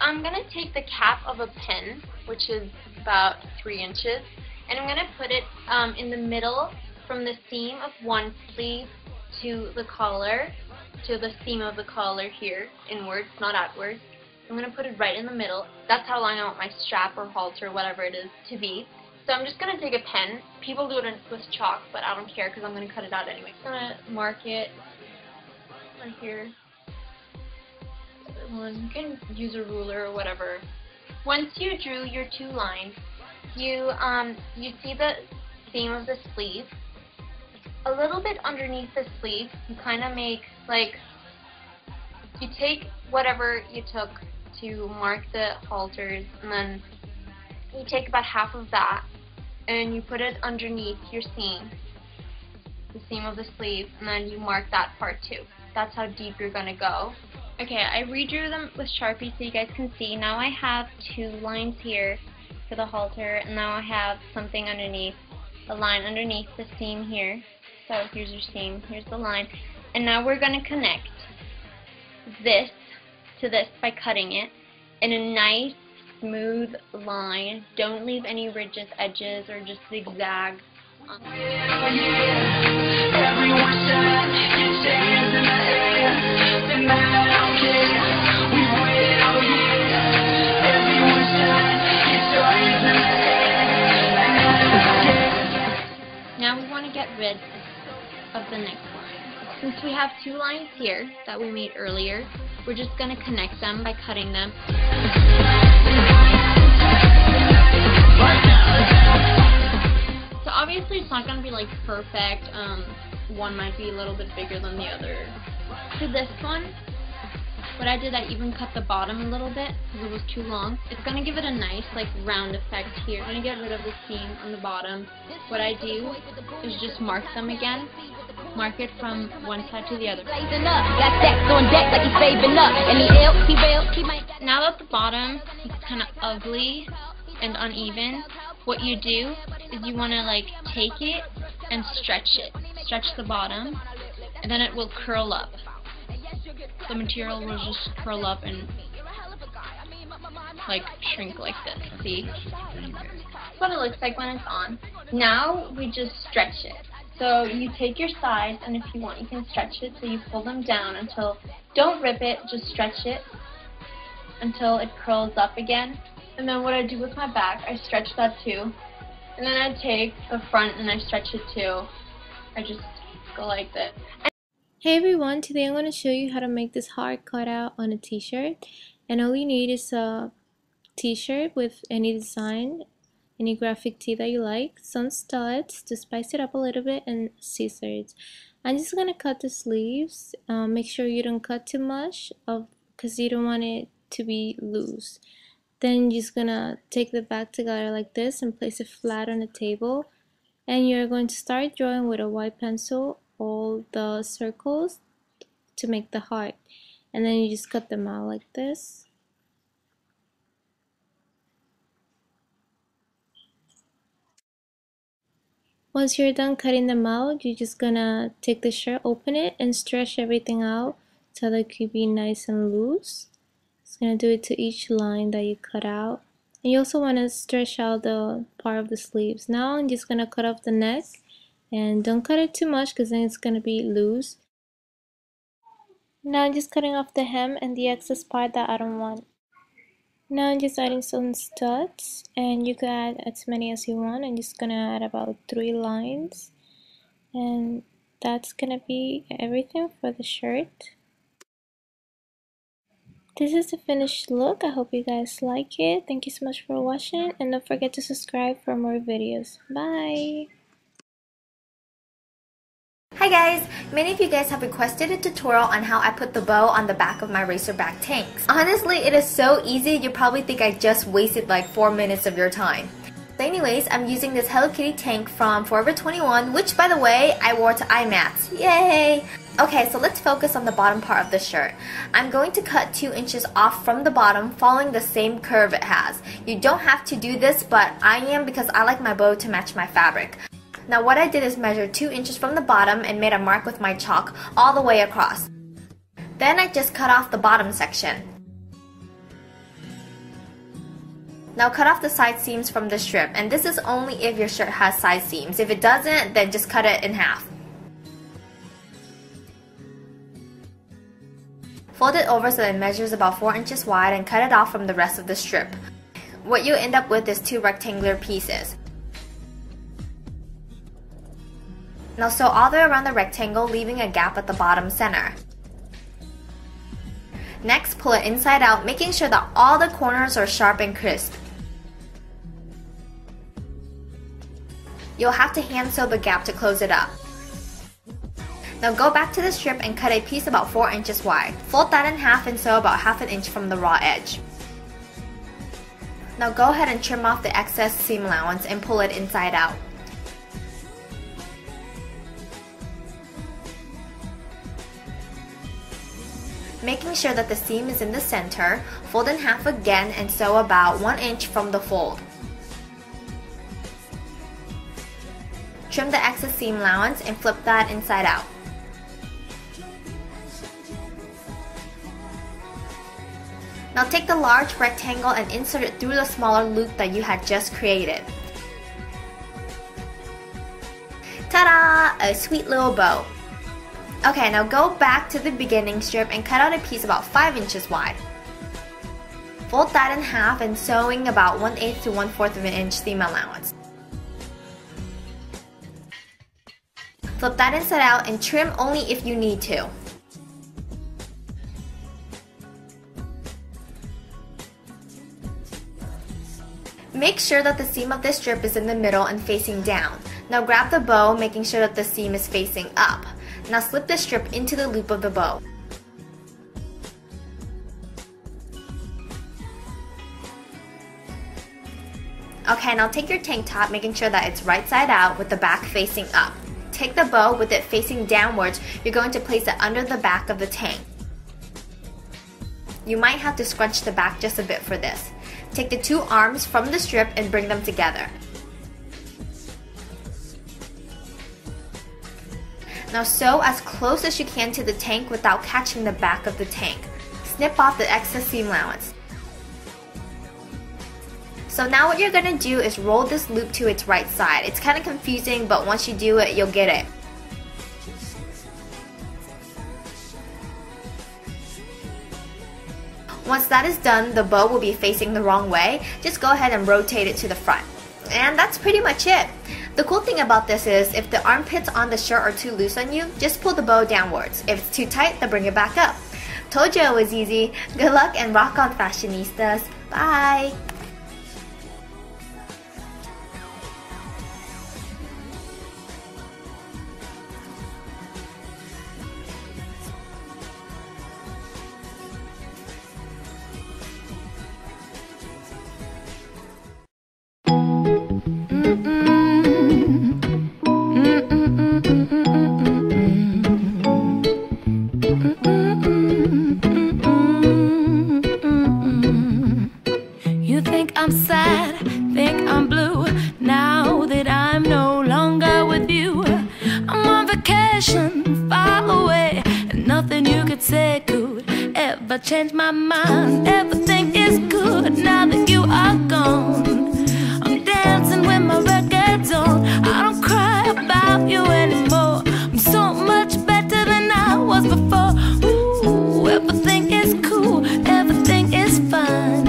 I'm going to take the cap of a pin, which is about 3 inches, and I'm going to put it in the middle from the seam of one sleeve to the collar, to the seam of the collar here, inwards, not outwards. I'm going to put it right in the middle. That's how long I want my strap or halter, whatever it is, to be. So I'm just going to take a pen. People do it with chalk, but I don't care because I'm going to cut it out anyway. I'm going to mark it right here. You can use a ruler or whatever. Once you drew your 2 lines, you see the seam of the sleeve. A little bit underneath the sleeve, you kind of make, like, you take whatever you took to mark the halters, and then you take about half of that, and you put it underneath your seam, the seam of the sleeve, and then you mark that part too. That's how deep you're going to go. Okay, I redrew them with Sharpie so you guys can see. Now I have 2 lines here for the halter, and now I have something underneath, a line underneath the seam here. So here's your seam, here's the line, and now we're going to connect this to this by cutting it in a nice smooth line. Don't leave any ridges, edges, or just zigzags. Now we want to get rid of the next line. Since we have 2 lines here that we made earlier, we're just going to connect them by cutting them. So obviously it's not going to be like perfect. One might be a little bit bigger than the other. For this one, what I did, I even cut the bottom a little bit because it was too long. It's going to give it a nice like round effect here. I'm going to get rid of the seam on the bottom. What I do is just mark them again. Mark it from one side to the other. Now that the bottom is kind of ugly and uneven, what you do is you want to like take it and stretch it. Stretch the bottom, and then it will curl up. The material will just curl up and like shrink like this. See? That's what it looks like when it's on. Now we just stretch it. So you take your sides, and if you want, you can stretch it so you pull them down until, don't rip it, just stretch it until it curls up again. And then what I do with my back, I stretch that too. And then I take the front and I stretch it too. I just go like this. Hey everyone, today I'm going to show you how to make this heart cutout on a t-shirt. And all you need is a t-shirt with any design, any graphic tee that you like, some studs to spice it up a little bit, and scissors. I'm just going to cut the sleeves. Make sure you don't cut too much because you don't want it to be loose. Then you're just going to take the back together like this and place it flat on the table. And you're going to start drawing with a white pencil all the circles to make the heart. And then you just cut them out like this. Once you're done cutting them out, you're just gonna take the shirt, open it, and stretch everything out so that it could be nice and loose. Just gonna do it to each line that you cut out. And you also want to stretch out the part of the sleeves. Now I'm just gonna cut off the neck, and don't cut it too much because then it's gonna be loose. Now I'm just cutting off the hem and the excess part that I don't want. Now I'm just adding some studs, and you can add as many as you want. I'm just gonna add about 3 lines, and that's gonna be everything for the shirt. This is the finished look. I hope you guys like it. Thank you so much for watching, and don't forget to subscribe for more videos. Bye! Hi guys! Many of you guys have requested a tutorial on how I put the bow on the back of my racerback tanks. Honestly, it is so easy, you probably think I just wasted like 4 minutes of your time. So anyways, I'm using this Hello Kitty tank from Forever 21, which by the way, I wore to IMATS. Yay! Okay, so let's focus on the bottom part of the shirt. I'm going to cut 2 inches off from the bottom, following the same curve it has. You don't have to do this, but I am because I like my bow to match my fabric. Now what I did is measure 2 inches from the bottom and made a mark with my chalk all the way across. Then I just cut off the bottom section. Now cut off the side seams from the strip, and this is only if your shirt has side seams. If it doesn't, then just cut it in half. Fold it over so that it measures about 4 inches wide and cut it off from the rest of the strip. What you end up with is 2 rectangular pieces. Now sew all the way around the rectangle, leaving a gap at the bottom center. Next, pull it inside out, making sure that all the corners are sharp and crisp. You'll have to hand sew the gap to close it up. Now go back to the strip and cut a piece about 4 inches wide. Fold that in half and sew about ½ inch from the raw edge. Now go ahead and trim off the excess seam allowance and pull it inside out. Making sure that the seam is in the center, fold in half again and sew about 1 inch from the fold. Trim the excess seam allowance and flip that inside out. Now take the large rectangle and insert it through the smaller loop that you had just created. Ta-da! A sweet little bow. Okay, now go back to the beginning strip and cut out a piece about 5 inches wide. Fold that in half and sewing about 1/8 to 1/4 of an inch seam allowance. Flip that inside out and trim only if you need to. Make sure that the seam of this strip is in the middle and facing down. Now grab the bow, making sure that the seam is facing up. Now slip the strip into the loop of the bow. Okay, now take your tank top, making sure that it's right side out with the back facing up. Take the bow with it facing downwards. You're going to place it under the back of the tank. You might have to scrunch the back just a bit for this. Take the 2 arms from the strip and bring them together. Now sew as close as you can to the tank without catching the back of the tank. Snip off the excess seam allowance. So now what you're going to do is roll this loop to its right side. It's kind of confusing, but once you do it, you'll get it. Once that is done, the bow will be facing the wrong way. Just go ahead and rotate it to the front. And that's pretty much it. The cool thing about this is, if the armpits on the shirt are too loose on you, just pull the bow downwards. If it's too tight, then bring it back up. Told you it was easy. Good luck and rock on, fashionistas. Bye! You think I'm sad, think I'm blue, now that I'm no longer with you. I'm on vacation, far away, and nothing you could say could ever change my mind. Everything is good now that you are gone. I'm dancing with my records on. I don't cry about you anymore. I'm so much better than I was before. Ooh, everything is cool, everything is fine.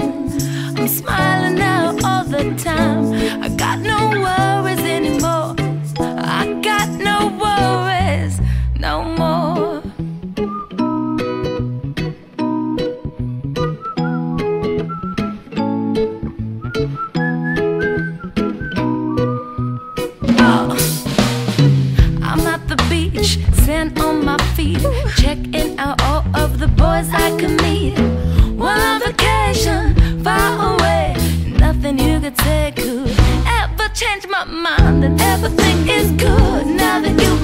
I'm smiling now all the time. I got no worries anymore. I got no worries no more. I'm at the beach, sand on my feet, checking out all of the boys I can meet. While on vacation, far away, nothing you could say could ever change my mind. And everything is good now that you